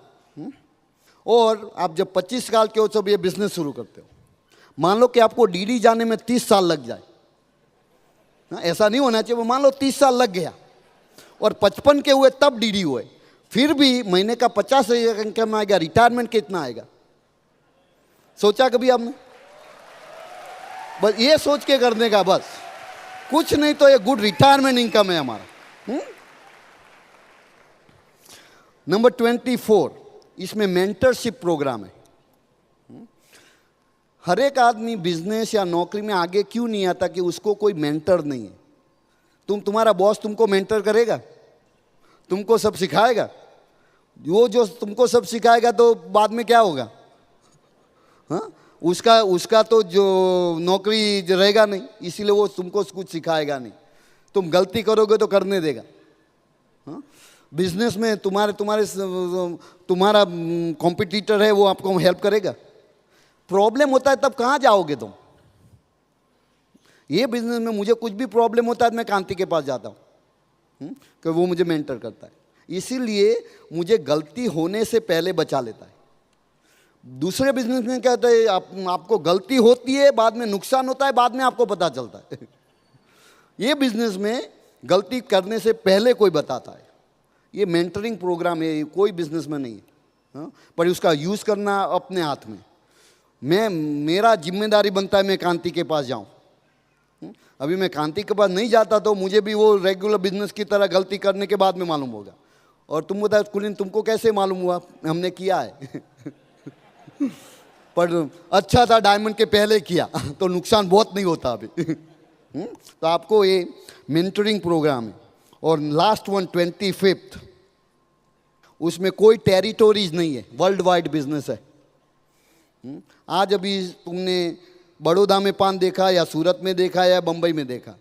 और आप जब 25 साल के हो तब ये बिजनेस शुरू करते हो। मान लो कि आपको DD जाने में 30 साल लग जाए, ऐसा नहीं होना चाहिए। वो मान लो 30 साल लग गया और 55 के हुए तब DD हुए, फिर भी महीने का 50,000 इनकम आएगा, रिटायरमेंट कितना आएगा सोचा कभी आपने? बस ये सोच के करने का, बस कुछ नहीं तो ये गुड रिटायरमेंट इनकम है हमारा। नंबर 24, इसमें मेंटरशिप प्रोग्राम है। हर एक आदमी बिजनेस या नौकरी में आगे क्यों नहीं आता कि उसको कोई मेंटर नहीं है। तुम्हारा बॉस तुमको मेंटर करेगा, तुमको सब सिखाएगा। वो जो तुमको सब सिखाएगा तो बाद में क्या होगा? हाँ, उसका तो जो नौकरी रहेगा नहीं, इसीलिए वो तुमको कुछ सिखाएगा नहीं। तुम गलती करोगे तो करने देगा। हाँ, बिजनेस में तुम्हारा कॉम्पिटिटर है, वो आपको हेल्प करेगा। प्रॉब्लम होता है तब कहाँ जाओगे तुम? ये बिजनेस में मुझे कुछ भी प्रॉब्लम होता है मैं कांति के पास जाता हूँ कि वो मुझे मेंटर करता है। इसीलिए मुझे गलती होने से पहले बचा लेता है। दूसरे बिजनेस में क्या होता है, आपको गलती होती है, बाद में नुकसान होता है, बाद में आपको पता चलता है। ये बिजनेस में गलती करने से पहले कोई बताता है। ये मेंटरिंग प्रोग्राम है, कोई बिजनेस में नहीं है। हाँ? पर उसका यूज़ करना अपने हाथ में। मेरा जिम्मेदारी बनता है मैं कांति के पास जाऊं। अभी मैं कांति के पास नहीं जाता तो मुझे भी वो रेगुलर बिजनेस की तरह गलती करने के बाद में मालूम होगा। और तुम बताओ कुलीन, तुमको कैसे मालूम हुआ? हमने किया है। पर अच्छा था डायमंड के पहले किया तो नुकसान बहुत नहीं होता अभी। तो आपको ये मेंटरिंग प्रोग्राम है। और लास्ट वन 25th, उसमें कोई टेरिटोरीज नहीं है, वर्ल्ड वाइड बिजनेस है। आज अभी तुमने बड़ौदा में पान देखा या सूरत में देखा या बम्बई में देखा,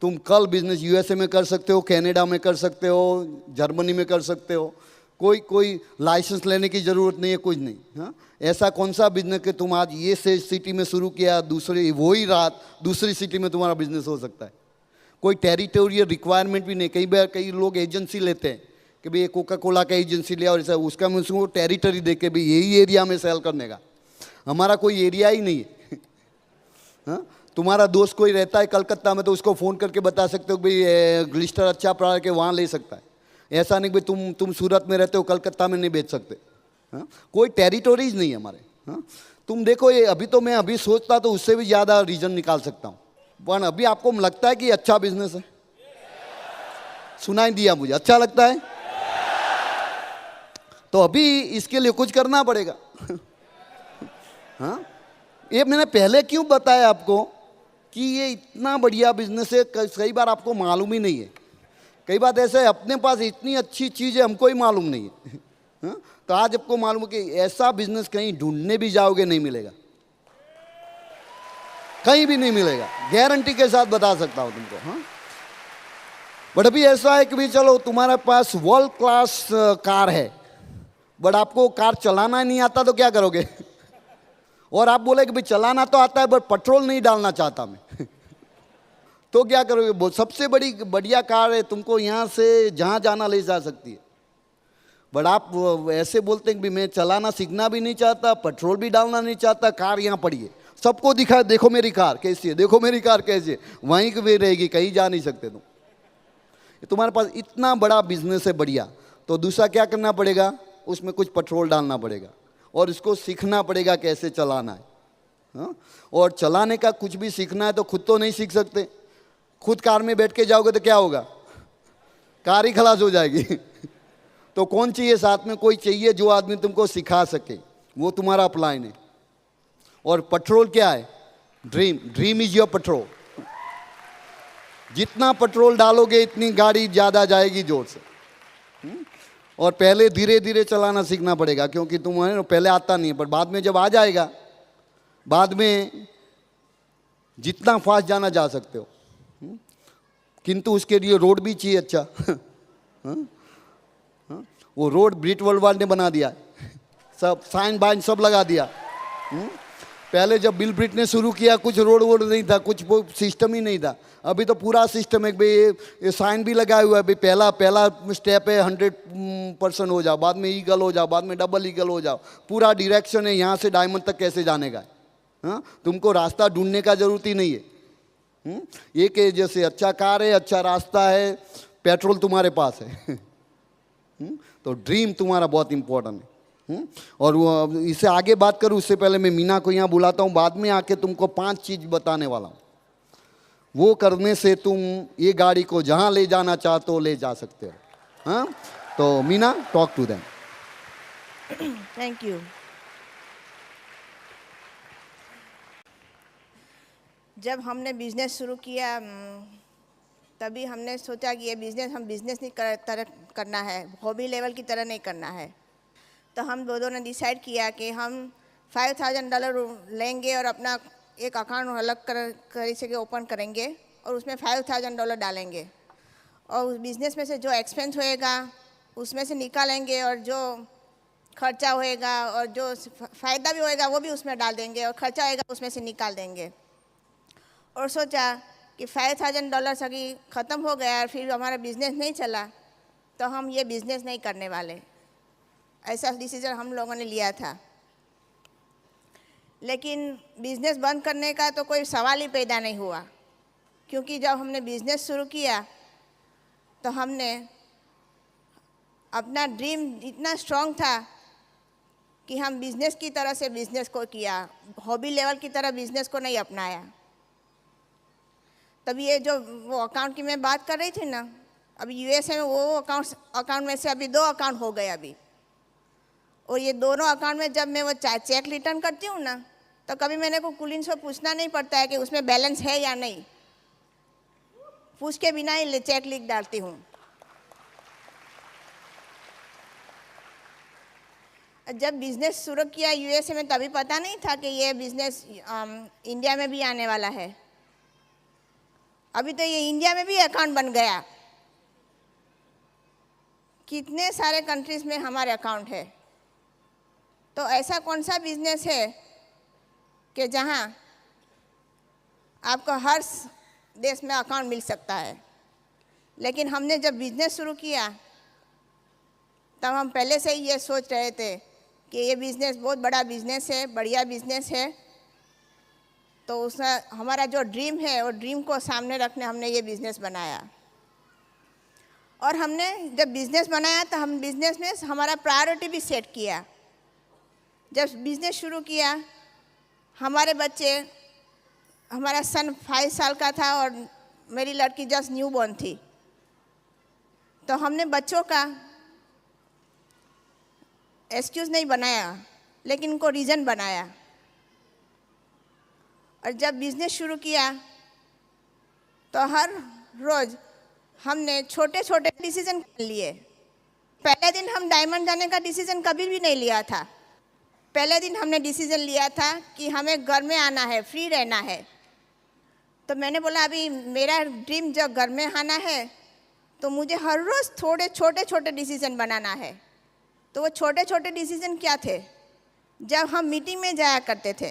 तुम कल बिजनेस USA में कर सकते हो, कनाडा में कर सकते हो, जर्मनी में कर सकते हो। कोई लाइसेंस लेने की ज़रूरत नहीं है, कुछ नहीं। हाँ, ऐसा कौन सा बिजनेस कि तुम आज ये से सिटी में शुरू किया, दूसरी वही रात दूसरी सिटी में तुम्हारा बिजनेस हो सकता है। कोई टेरिटोरियल रिक्वायरमेंट भी नहीं। कई लोग एजेंसी लेते हैं कि भाई ये कोका कोला का एजेंसी लिया और ऐसा, उसका मैं उसको टेरिटरी दे के भाई यही एरिया में सेल करने का। हमारा कोई एरिया ही नहीं है। हाँ, तुम्हारा दोस्त कोई रहता है कलकत्ता में तो उसको फ़ोन करके बता सकते हो भाई ग्लिस्टर अच्छा प्रोडक्ट है, वहाँ ले सकता है। ऐसा नहीं भाई तुम सूरत में रहते हो कलकत्ता में नहीं बेच सकते। हाँ, कोई टेरिटोरीज नहीं है हमारे। हाँ, तुम देखो ये अभी तो मैं अभी सोचता तो उससे भी ज़्यादा रीजन निकाल सकता हूँ, पर अभी आपको लगता है कि अच्छा बिजनेस है? सुनाई दिया मुझे, अच्छा लगता है? तो अभी इसके लिए कुछ करना पड़ेगा। हाँ, ये मैंने पहले क्यों बताया आपको कि ये इतना बढ़िया बिजनेस है, कई बार आपको मालूम ही नहीं है। कई बार ऐसा है अपने पास इतनी अच्छी चीज़ है हमको ही मालूम नहीं है। हाँ? तो आज आपको मालूम है कि ऐसा बिजनेस कहीं ढूंढने भी जाओगे नहीं मिलेगा, कहीं भी नहीं मिलेगा, गारंटी के साथ बता सकता हूँ तुमको। हाँ, बट अभी ऐसा है कि भाई चलो तुम्हारे पास वर्ल्ड क्लास कार है, बट आपको कार चलाना नहीं आता तो क्या करोगे? और आप बोले कि भाई चलाना तो आता है बट पेट्रोल नहीं डालना चाहता मैं तो क्या करोगे? सबसे बड़ी बढ़िया कार है, तुमको यहाँ से जहाँ जाना ले जा सकती है। बट आप ऐसे बोलते हैं कि मैं चलाना सीखना भी नहीं चाहता, पेट्रोल भी डालना नहीं चाहता, कार यहाँ पड़ी है, सबको दिखा देखो मेरी कार कैसी है, देखो मेरी कार कैसी है, वहीं की रहेगी, कहीं जा नहीं सकते तुम। तुम्हारे पास इतना बड़ा बिजनेस है बढ़िया, तो दूसरा क्या करना पड़ेगा? उसमें कुछ पेट्रोल डालना पड़ेगा और इसको सीखना पड़ेगा कैसे चलाना है। हाँ? और चलाने का कुछ भी सीखना है तो खुद तो नहीं सीख सकते। खुद कार में बैठ के जाओगे तो क्या होगा? कार ही खलास हो जाएगी तो कौन चाहिए साथ में? कोई चाहिए जो आदमी तुमको सिखा सके, वो तुम्हारा अपलाइन है। और पेट्रोल क्या है? Dream. Dream is your petrol. जितना पेट्रोल डालोगे इतनी गाड़ी ज़्यादा जाएगी जोर से। और पहले धीरे धीरे चलाना सीखना पड़ेगा, क्योंकि तुम्हें पहले आता नहीं है, पर बाद में जब आ जाएगा, बाद में जितना फास्ट जाना जा सकते हो। किंतु उसके लिए रोड भी चाहिए अच्छा वो रोड ब्रिट वर्ल्ड ने बना दिया, सब साइन बाइन सब लगा दिया। पहले जब बिल ब्रिट ने शुरू किया कुछ रोड वोड नहीं था, कुछ वो सिस्टम ही नहीं था। अभी तो पूरा सिस्टम है भाई, ये साइन भी लगाया हुआ है भाई, पहला स्टेप है 100% हो जाओ, बाद में ईगल हो जाओ, बाद में डबल ईगल हो जाओ, पूरा डायरेक्शन है यहाँ से डायमंड तक कैसे जाने का है। हाँ, तुमको रास्ता ढूंढने का जरूरत ही नहीं है। एक है जैसे अच्छा कार है, अच्छा रास्ता है, पेट्रोल तुम्हारे पास है तो ड्रीम तुम्हारा बहुत इंपॉर्टेंट है। और वो इससे आगे बात करूँ उससे पहले मैं मीना को यहाँ बुलाता हूँ, बाद में आके तुमको 5 चीज़ बताने वाला हूँ। वो करने से तुम ये गाड़ी को जहाँ ले जाना चाहते हो ले जा सकते हो। हाँ, तो Meena, talk to them. Thank you. जब हमने बिज़नेस शुरू किया तभी हमने सोचा कि ये बिज़नेस हम बिज़नेस नहीं करना है, हॉबी लेवल की तरह नहीं करना है। तो हम दोनों ने डिसाइड किया कि हम $5,000 लेंगे और अपना एक अकाउंट अलग कर सके ओपन करेंगे और उसमें $5,000 डालेंगे और उस बिज़नेस में से जो एक्सपेंस होएगा उसमें से निकालेंगे और जो खर्चा होएगा और जो फ़ायदा भी होएगा वो भी उसमें डाल देंगे और खर्चा होएगा उसमें से निकाल देंगे। और सोचा कि $5,000 अभी ख़त्म हो गया और फिर हमारा बिज़नेस नहीं चला तो हम ये बिज़नेस नहीं करने वाले, ऐसा डिसीजन हम लोगों ने लिया था। लेकिन बिज़नेस बंद करने का तो कोई सवाल ही पैदा नहीं हुआ, क्योंकि जब हमने बिज़नेस शुरू किया तो हमने अपना ड्रीम इतना स्ट्रॉन्ग था कि हम बिज़नेस की तरह से बिज़नेस को किया, हॉबी लेवल की तरह बिज़नेस को नहीं अपनाया। तभी ये जो वो अकाउंट की मैं बात कर रही थी ना, अभी यूएसए में वो अकाउंट में से अभी 2 अकाउंट हो गए अभी, और ये दोनों अकाउंट में जब मैं वो चेक रिटर्न करती हूँ ना तो कभी मैंने को कुलीन से पूछना नहीं पड़ता है कि उसमें बैलेंस है या नहीं, पूछ के बिना ही चेक लिख डालती हूँ। जब बिज़नेस शुरू किया यूएसए में तभी पता नहीं था कि ये बिज़नेस इंडिया में भी आने वाला है। अभी तो ये इंडिया में भी अकाउंट बन गया, कितने सारे कंट्रीज़ में हमारे अकाउंट है। तो ऐसा कौन सा बिज़नेस है कि जहाँ आपको हर देश में अकाउंट मिल सकता है। लेकिन हमने जब बिज़नेस शुरू किया तब हम पहले से ही ये सोच रहे थे कि ये बिज़नेस बहुत बड़ा बिज़नेस है, बढ़िया बिज़नेस है। तो उसमें हमारा जो ड्रीम है वो ड्रीम को सामने रखने हमने ये बिज़नेस बनाया। और हमने जब बिज़नेस बनाया तो हम बिज़नेस में हमारा प्रायोरिटी भी सेट किया। जब बिज़नेस शुरू किया हमारे बच्चे, हमारा सन 5 साल का था और मेरी लड़की जस्ट न्यू बॉर्न थी, तो हमने बच्चों का एक्सक्यूज़ नहीं बनाया लेकिन उनको रीज़न बनाया। और जब बिज़नेस शुरू किया तो हर रोज़ हमने छोटे छोटे डिसीज़न लिए। पहले दिन हम डायमंड जाने का डिसीज़न कभी भी नहीं लिया था। पहले दिन हमने डिसीज़न लिया था कि हमें घर में आना है, फ्री रहना है। तो मैंने बोला अभी मेरा ड्रीम जब घर में आना है तो मुझे हर रोज़ थोड़े छोटे छोटे डिसीज़न बनाना है। तो वो छोटे छोटे डिसीजन क्या थे? जब हम मीटिंग में जाया करते थे,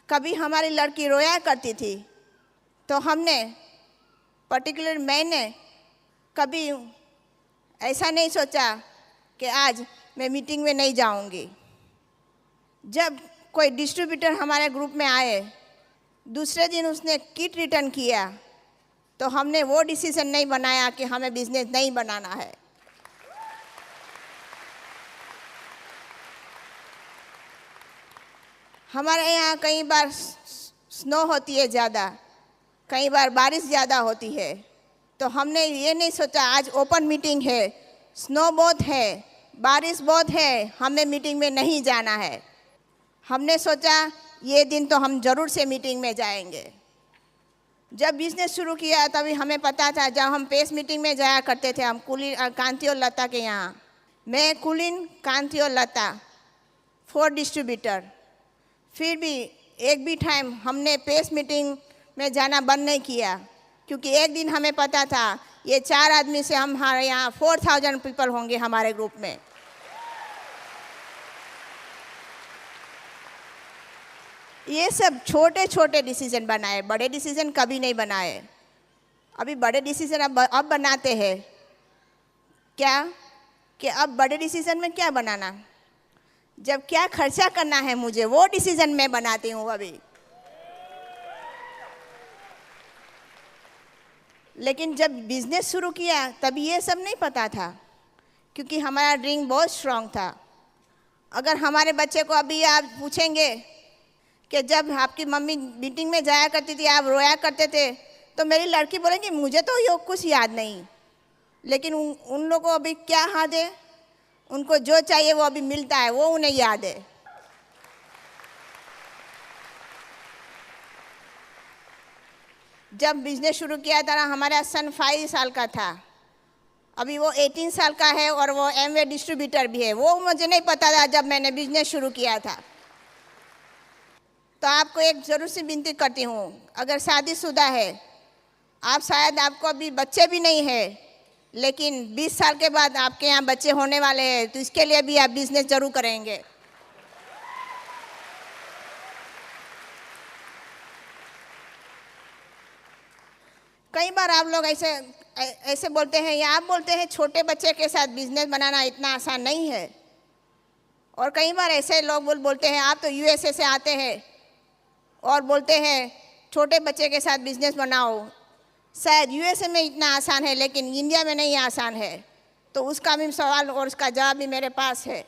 कभी हमारी लड़की रोया करती थी, तो हमने पर्टिकुलर मैंने कभी ऐसा नहीं सोचा कि आज मैं मीटिंग में नहीं जाऊंगी। जब कोई डिस्ट्रीब्यूटर हमारे ग्रुप में आए, दूसरे दिन उसने किट रिटर्न किया, तो हमने वो डिसीजन नहीं बनाया कि हमें बिजनेस नहीं बनाना है। हमारे यहाँ कई बार स्नो होती है ज़्यादा, कई बार बारिश ज़्यादा होती है, तो हमने ये नहीं सोचा आज ओपन मीटिंग है, स्नो बहुत है, बारिश बहुत है, हमें मीटिंग में नहीं जाना है। हमने सोचा ये दिन तो हम ज़रूर से मीटिंग में जाएंगे। जब बिज़नेस शुरू किया तभी हमें पता था, जब हम पेस मीटिंग में जाया करते थे, हम कुलीन कांति और लता के यहाँ, मैं कुलीन कांति और लता 4 डिस्ट्रीब्यूटर, फिर भी एक भी टाइम हमने पेस मीटिंग में जाना बंद नहीं किया, क्योंकि एक दिन हमें पता था ये 4 आदमी से हमारे यहाँ 4000 पीपल होंगे हमारे ग्रुप में। ये सब छोटे छोटे डिसीजन बनाए, बड़े डिसीजन कभी नहीं बनाए। अभी बड़े डिसीजन अब बनाते हैं क्या कि अब बड़े डिसीजन में क्या बनाना, जब क्या खर्चा करना है मुझे वो डिसीजन मैं बनाती हूँ अभी। लेकिन जब बिजनेस शुरू किया तब ये सब नहीं पता था, क्योंकि हमारा ड्रीम बहुत स्ट्रांग था। अगर हमारे बच्चे को अभी आप पूछेंगे कि जब आपकी मम्मी मीटिंग में जाया करती थी आप रोया करते थे, तो मेरी लड़की बोलेंगी मुझे तो ये कुछ याद नहीं। लेकिन उन लोगों को अभी क्या याद है, उनको जो चाहिए वो अभी मिलता है, वो उन्हें याद है। जब बिजनेस शुरू किया था ना, हमारा सन 5 साल का था, अभी वो 18 साल का है और वो एमवे डिस्ट्रीब्यूटर भी है। वो मुझे नहीं पता था जब मैंने बिजनेस शुरू किया था। तो आपको एक ज़रूर सी विनती करती हूँ, अगर शादीशुदा है, आप शायद आपको अभी बच्चे भी नहीं है, लेकिन 20 साल के बाद आपके यहाँ बच्चे होने वाले हैं, तो इसके लिए भी आप बिजनेस जरूर करेंगे। कई बार आप लोग ऐसे बोलते हैं, या आप बोलते हैं छोटे बच्चे के साथ बिजनेस बनाना इतना आसान नहीं है। और कई बार ऐसे लोग बोलते हैं आप तो यूएसए से आते हैं और बोलते हैं छोटे बच्चे के साथ बिजनेस बनाओ। शायद यूएसए में इतना आसान है, लेकिन इंडिया में नहीं आसान है। तो उसका भी सवाल और उसका जवाब भी मेरे पास है।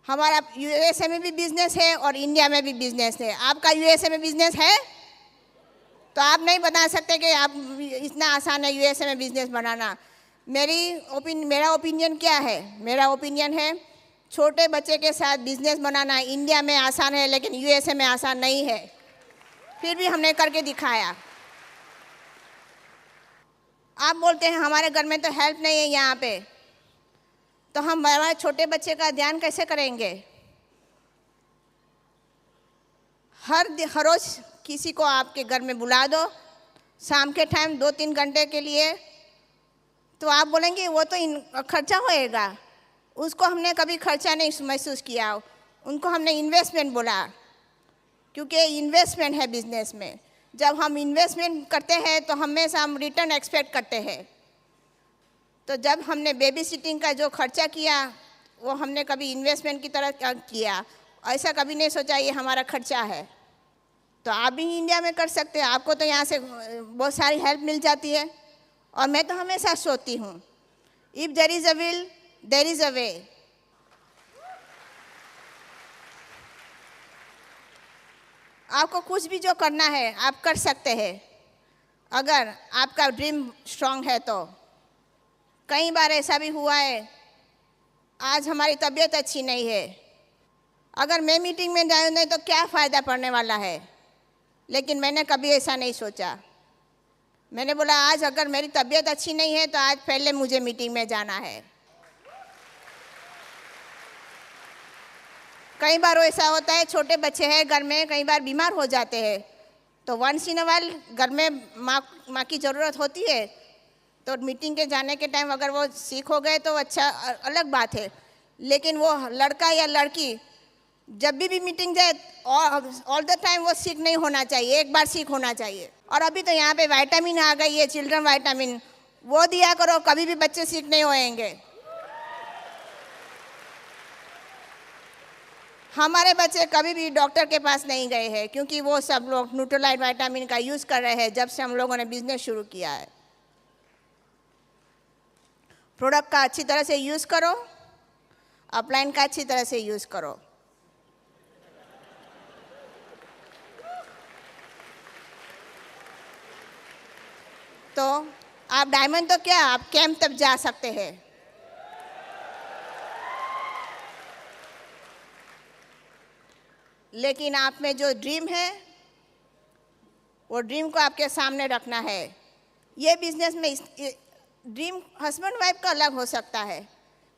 हमारा यूएसए में भी बिजनेस है और इंडिया में भी बिजनेस है। आपका यूएसए में बिजनेस है, तो आप नहीं बता सकते कि आप इतना आसान है यूएसए में बिजनेस बनाना। मेरा ओपिनियन क्या है? मेरा ओपिनियन है छोटे बच्चे के साथ बिजनेस बनाना इंडिया में आसान है, लेकिन यूएसए में आसान नहीं है। फिर भी हमने करके दिखाया। आप बोलते हैं हमारे घर में तो हेल्प नहीं है यहाँ पे, तो हम हमारे छोटे बच्चे का ध्यान कैसे करेंगे? हर रोज़ किसी को आपके घर में बुला दो, शाम के टाइम 2-3 घंटे के लिए, तो आप बोलेंगे वो तो खर्चा होएगा। उसको हमने कभी खर्चा नहीं महसूस किया, उनको हमने इन्वेस्टमेंट बोला, क्योंकि इन्वेस्टमेंट है बिजनेस में। जब हम इन्वेस्टमेंट करते हैं तो हमेशा हम रिटर्न एक्सपेक्ट करते हैं। तो जब हमने बेबी सिटिंग का जो खर्चा किया वो हमने कभी इन्वेस्टमेंट की तरह किया, ऐसा कभी नहीं सोचा ये हमारा खर्चा है। तो आप भी इंडिया में कर सकते हैं, आपको तो यहाँ से बहुत सारी हेल्प मिल जाती है। और मैं तो हमेशा सोचती हूँ, if there is a will there is a way. आपको कुछ भी जो करना है आप कर सकते हैं, अगर आपका ड्रीम स्ट्रांग है तो। कई बार ऐसा भी हुआ है, आज हमारी तबीयत अच्छी नहीं है, अगर मैं मीटिंग में जाऊँ नहीं तो क्या फ़ायदा पड़ने वाला है। लेकिन मैंने कभी ऐसा नहीं सोचा। मैंने बोला आज अगर मेरी तबीयत अच्छी नहीं है तो आज पहले मुझे मीटिंग में जाना है। कई बार ऐसा होता है, छोटे बच्चे हैं घर में, कई बार बीमार हो जाते हैं, तो वंस इन अ वाइल घर में माँ की ज़रूरत होती है। तो मीटिंग के जाने के टाइम अगर वो सीख हो गए तो अच्छा अलग बात है, लेकिन वो लड़का या लड़की जब भी मीटिंग जाए ऑल द टाइम वो सिक नहीं होना चाहिए, एक बार सिक होना चाहिए। और अभी तो यहाँ पे विटामिन आ गई है, चिल्ड्रन विटामिन, वो दिया करो, कभी भी बच्चे सिक नहीं होएंगे। हमारे बच्चे कभी भी डॉक्टर के पास नहीं गए हैं क्योंकि वो सब लोग न्यूट्रोलाइट विटामिन का यूज़ कर रहे हैं जब से हम लोगों ने बिजनेस शुरू किया है। प्रोडक्ट का अच्छी तरह से यूज़ करो, अपलाइन का अच्छी तरह से यूज़ करो। तो आप डायमंड तो क्या, आप कैंप तक जा सकते हैं। लेकिन आप में जो ड्रीम है वो ड्रीम को आपके सामने रखना है। ये बिजनेस में ड्रीम हस्बैंड वाइफ का अलग हो सकता है,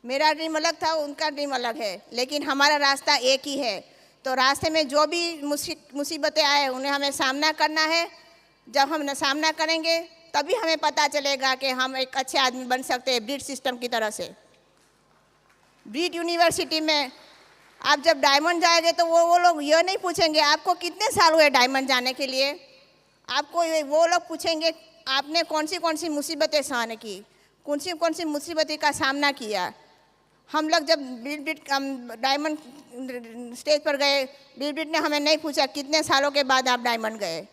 मेरा ड्रीम अलग था, उनका ड्रीम अलग है, लेकिन हमारा रास्ता एक ही है। तो रास्ते में जो भी मुसीबतें आए उन्हें हमें सामना करना है। जब हम सामना करेंगे तभी हमें पता चलेगा कि हम एक अच्छे आदमी बन सकते हैं ब्रीड सिस्टम की तरह से। ब्रीड यूनिवर्सिटी में आप जब डायमंड जाएंगे तो वो लोग ये नहीं पूछेंगे आपको कितने साल हुए डायमंड जाने के लिए, आपको वो लोग पूछेंगे आपने कौन सी मुसीबतें सहन की, कौन सी मुसीबतें का सामना किया। हम लोग जब डायमंड स्टेज पर गए, ब्रीड ने हमें नहीं पूछा कितने सालों के बाद आप डायमंड गए,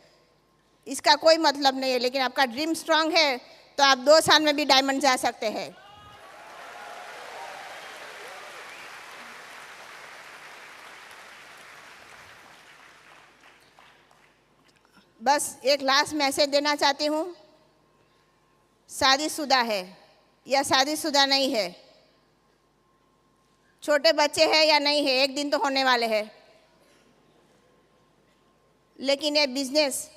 इसका कोई मतलब नहीं है। लेकिन आपका ड्रीम स्ट्रांग है तो आप 2 साल में भी डायमंड जा सकते हैं। बस एक लास्ट मैसेज देना चाहती हूँ, शादीशुदा है या शादीशुदा नहीं है, छोटे बच्चे हैं या नहीं है, एक दिन तो होने वाले हैं, लेकिन ये बिजनेस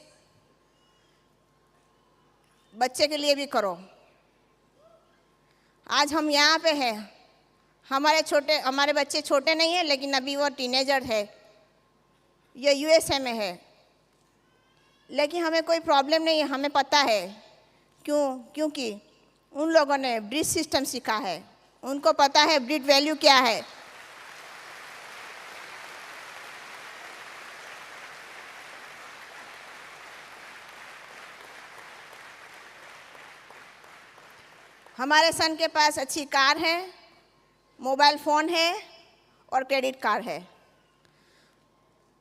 बच्चे के लिए भी करो। आज हम यहाँ पे हैं, हमारे बच्चे छोटे नहीं हैं लेकिन अभी वो टीनेजर है, ये यूएसए में है, लेकिन हमें कोई प्रॉब्लम नहीं है, हमें पता है क्योंकि उन लोगों ने ब्रीड सिस्टम सीखा है, उनको पता है ब्रीड वैल्यू क्या है। हमारे सन के पास अच्छी कार है, मोबाइल फ़ोन है और क्रेडिट कार्ड है।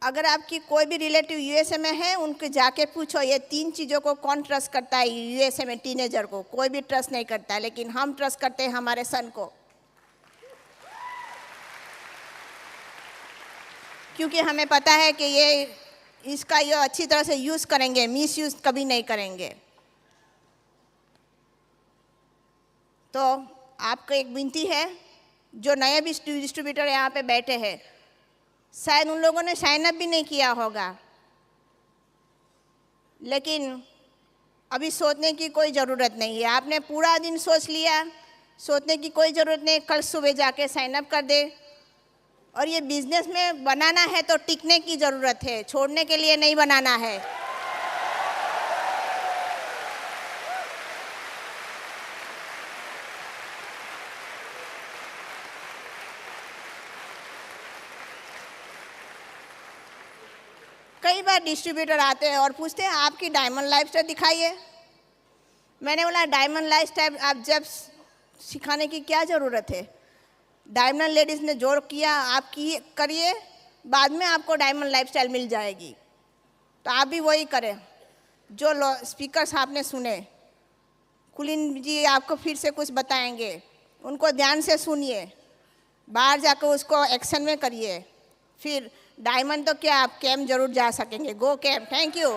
अगर आपकी कोई भी रिलेटिव यूएसए में है, उनके जाके पूछो ये 3 चीज़ों को कौन ट्रस्ट करता है यूएसए में। टीनेजर को कोई भी ट्रस्ट नहीं करता, लेकिन हम ट्रस्ट करते हैं हमारे सन को, क्योंकि हमें पता है कि ये अच्छी तरह से यूज़ करेंगे, मिस यूज़ कभी नहीं करेंगे। तो आपको एक विनती है, जो नए भी डिस्ट्रीब्यूटर यहाँ पे बैठे हैं, शायद उन लोगों ने साइन अप भी नहीं किया होगा, लेकिन अभी सोचने की कोई ज़रूरत नहीं है। आपने पूरा दिन सोच लिया, सोचने की कोई ज़रूरत नहीं, कल सुबह जाके साइन अप कर दे। और ये बिजनेस में बनाना है तो टिकने की ज़रूरत है, छोड़ने के लिए नहीं बनाना है। कई बार डिस्ट्रीब्यूटर आते हैं और पूछते हैं आपकी डायमंड लाइफस्टाइल दिखाइए। मैंने बोला डायमंड लाइफस्टाइल आप जब सिखाने की क्या ज़रूरत है, डायमंड लेडीज़ ने जो किया आप करिए, बाद में आपको डायमंड लाइफस्टाइल मिल जाएगी। तो आप भी वही करें जो स्पीकर्स आपने सुने। कुलीन जी आपको फिर से कुछ बताएंगे, उनको ध्यान से सुनिए, बाहर जाकर उसको एक्शन में करिए, फिर डायमंड तो क्या आप कैंप जरूर जा सकेंगे। गो कैंप। Thank you.